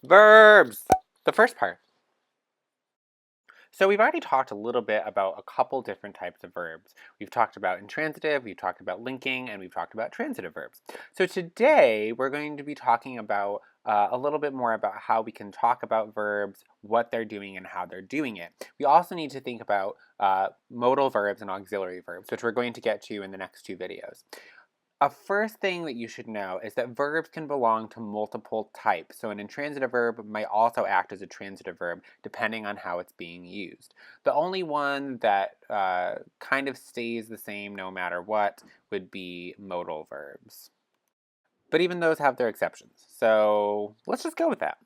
Verbs! The first part. So we've already talked a little bit about a couple different types of verbs. We've talked about intransitive, we've talked about linking, and we've talked about transitive verbs. So today we're going to be talking about a little bit more about how we can talk about verbs, what they're doing, and how they're doing it. We also need to think about modal verbs and auxiliary verbs, which we're going to get to in the next two videos. A first thing that you should know is that verbs can belong to multiple types. So an intransitive verb might also act as a transitive verb depending on how it's being used. The only one that kind of stays the same no matter what would be modal verbs. But even those have their exceptions. So let's just go with that.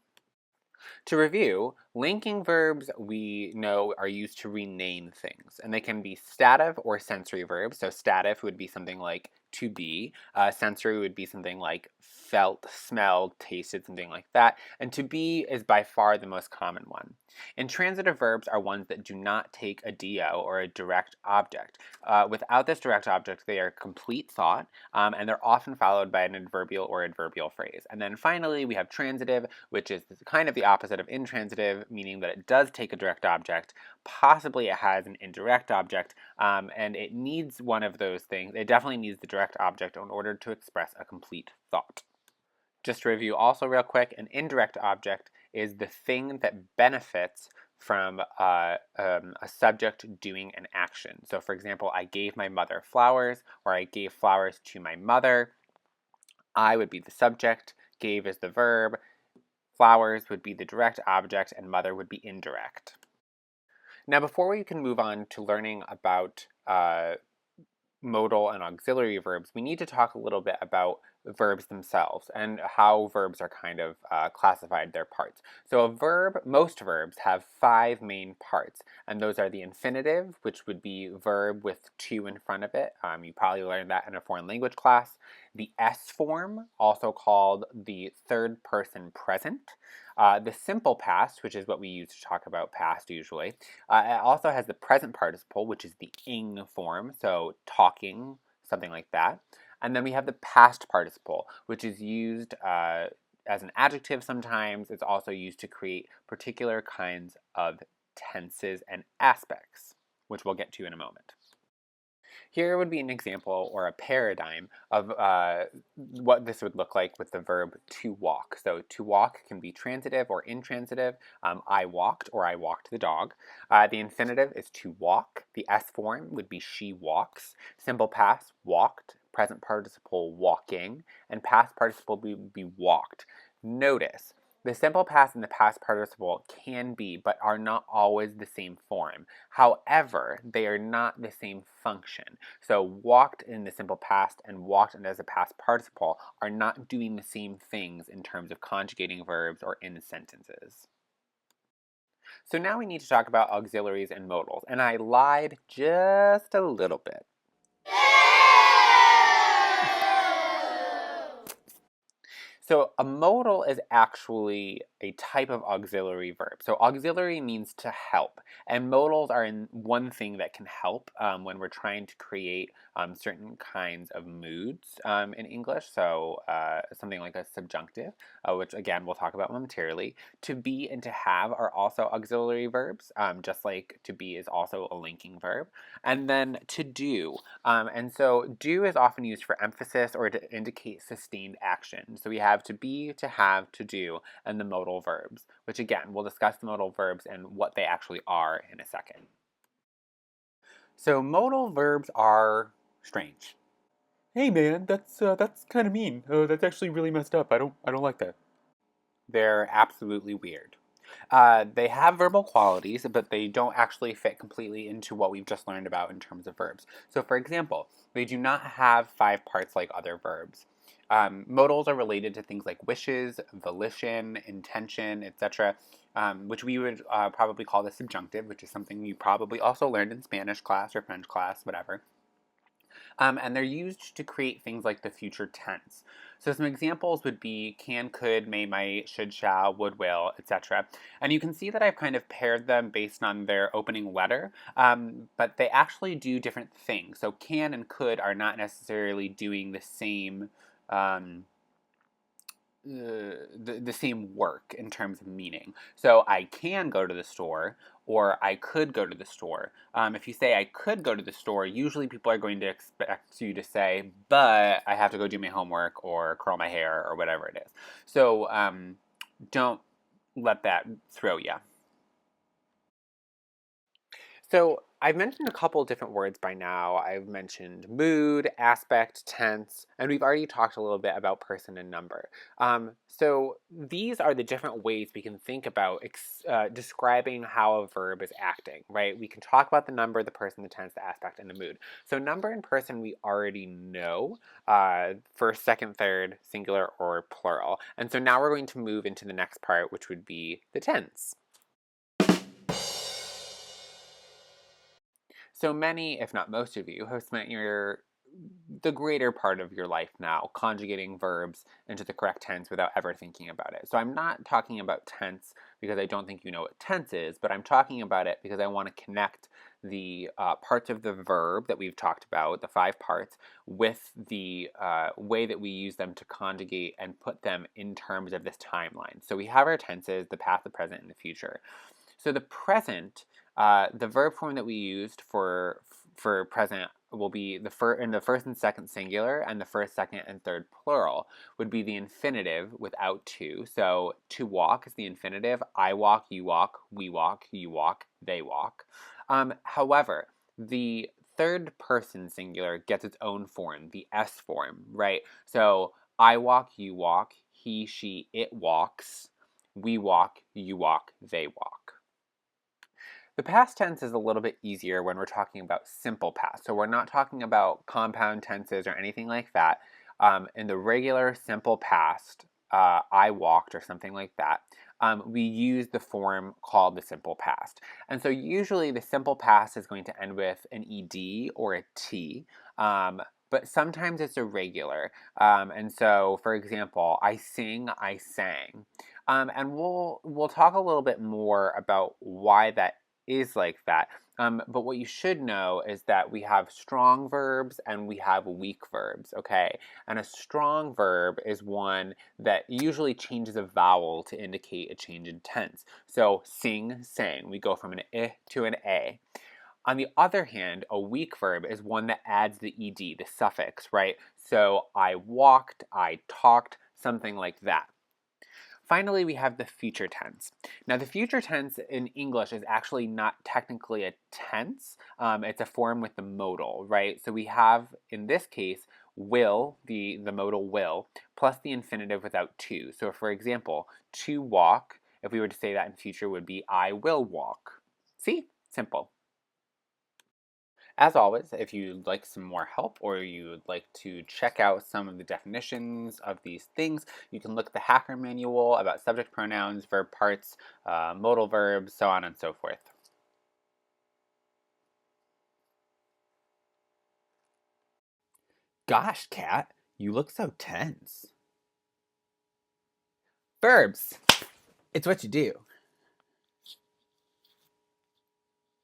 To review, linking verbs we know are used to rename things, and they can be stative or sensory verbs. So stative would be something like to be, sensory would be something like felt, smelled, tasted, something like that, and to be is by far the most common one. Intransitive verbs are ones that do not take a do or a direct object. Without this direct object, they are complete thought, and they're often followed by an adverbial or adverbial phrase. And then finally, we have transitive, which is kind of the opposite of intransitive, meaning that it does take a direct object. Possibly it has an indirect object, and it needs one of those things. It definitely needs the direct object in order to express a complete thought. Just to review also real quick, an indirect object is the thing that benefits from a subject doing an action. So for example, I gave my mother flowers, or I gave flowers to my mother. I would be the subject, gave is the verb, flowers would be the direct object, and mother would be indirect. Now before we can move on to learning about modal and auxiliary verbs, we need to talk a little bit about verbs themselves and how verbs are kind of classified, their parts. So most verbs have five main parts, and those are the infinitive, which would be verb with to in front of it. You probably learned that in a foreign language class. The S form, also called the third person present. The simple past, which is what we use to talk about past usually. It also has the present participle, which is the ing form, so talking, something like that. And then we have the past participle, which is used as an adjective sometimes. It's also used to create particular kinds of tenses and aspects, which we'll get to in a moment. Here would be an example or a paradigm of what this would look like with the verb to walk. So to walk can be transitive or intransitive. I walked or I walked the dog. The infinitive is to walk. The S form would be she walks. Simple past, walked. Present participle, walking. And past participle would be walked. Notice, the simple past and the past participle can be, but are not always the same form. However, they are not the same function. So walked in the simple past and walked as a past participle are not doing the same things in terms of conjugating verbs or in sentences. So now we need to talk about auxiliaries and modals, and I lied just a little bit. So a modal is actually a type of auxiliary verb. So auxiliary means to help, and modals are one thing that can help when we're trying to create certain kinds of moods in English. So something like a subjunctive, which again we'll talk about momentarily. To be and to have are also auxiliary verbs, just like to be is also a linking verb. And then to do. And so do is often used for emphasis or to indicate sustained action. So we have to be, to have, to do, and the modal verbs, which again, we'll discuss the modal verbs and what they actually are in a second. So modal verbs are strange. Hey man, that's kind of mean. That's actually really messed up. I don't like that. They're absolutely weird. They have verbal qualities, but they don't actually fit completely into what we've just learned about in terms of verbs. So for example, they do not have five parts like other verbs. Modals are related to things like wishes, volition, intention, etc., which we would probably call the subjunctive, which is something you probably also learned in Spanish class or French class, whatever. And they're used to create things like the future tense. So some examples would be can, could, may, might, should, shall, would, will, etc. And you can see that I've kind of paired them based on their opening letter, but they actually do different things. So can and could are not necessarily doing the same the same work in terms of meaning. So I can go to the store, or I could go to the store. If you say I could go to the store, usually people are going to expect you to say, but I have to go do my homework or curl my hair or whatever it is. So don't let that throw you. So I've mentioned a couple different words by now. I've mentioned mood, aspect, tense, and we've already talked a little bit about person and number. So these are the different ways we can think about describing how a verb is acting, right? We can talk about the number, the person, the tense, the aspect, and the mood. So number and person we already know, first, second, third, singular, or plural. And so now we're going to move into the next part, which would be the tense. So many, if not most of you, have spent the greater part of your life now conjugating verbs into the correct tense without ever thinking about it. So I'm not talking about tense because I don't think you know what tense is, but I'm talking about it because I want to connect the parts of the verb that we've talked about, the 5 parts, with the way that we use them to conjugate and put them in terms of this timeline. So we have our tenses, the past, the present, and the future. So the present, the verb form that we used for present will be in the first and second singular, and the first, second, and third plural would be the infinitive without to. So to walk is the infinitive. I walk, you walk, we walk, you walk, they walk. However, the third person singular gets its own form, the S form, right? So I walk, you walk, he, she, it walks, we walk, you walk, they walk. The past tense is a little bit easier when we're talking about simple past. So we're not talking about compound tenses or anything like that. In the regular simple past, I walked or something like that, we use the form called the simple past. And so usually the simple past is going to end with an ed or a t. But sometimes it's irregular. And so, for example, I sing, I sang. And we'll talk a little bit more about why that is like that. But what you should know is that we have strong verbs and we have weak verbs, okay? And a strong verb is one that usually changes a vowel to indicate a change in tense. So sing, sang, we go from an I to an A. On the other hand, a weak verb is one that adds the ed, the suffix, right? So I walked, I talked, something like that. Finally, we have the future tense. Now, the future tense in English is actually not technically a tense. It's a form with the modal, right? So we have, in this case, will, the modal will, plus the infinitive without to. So for example, to walk, if we were to say that in future, would be I will walk. See? Simple. As always, if you'd like some more help or you'd like to check out some of the definitions of these things, you can look at the Hacker Manual about subject pronouns, verb parts, modal verbs, so on and so forth. Gosh, Kat, you look so tense. Verbs. It's what you do.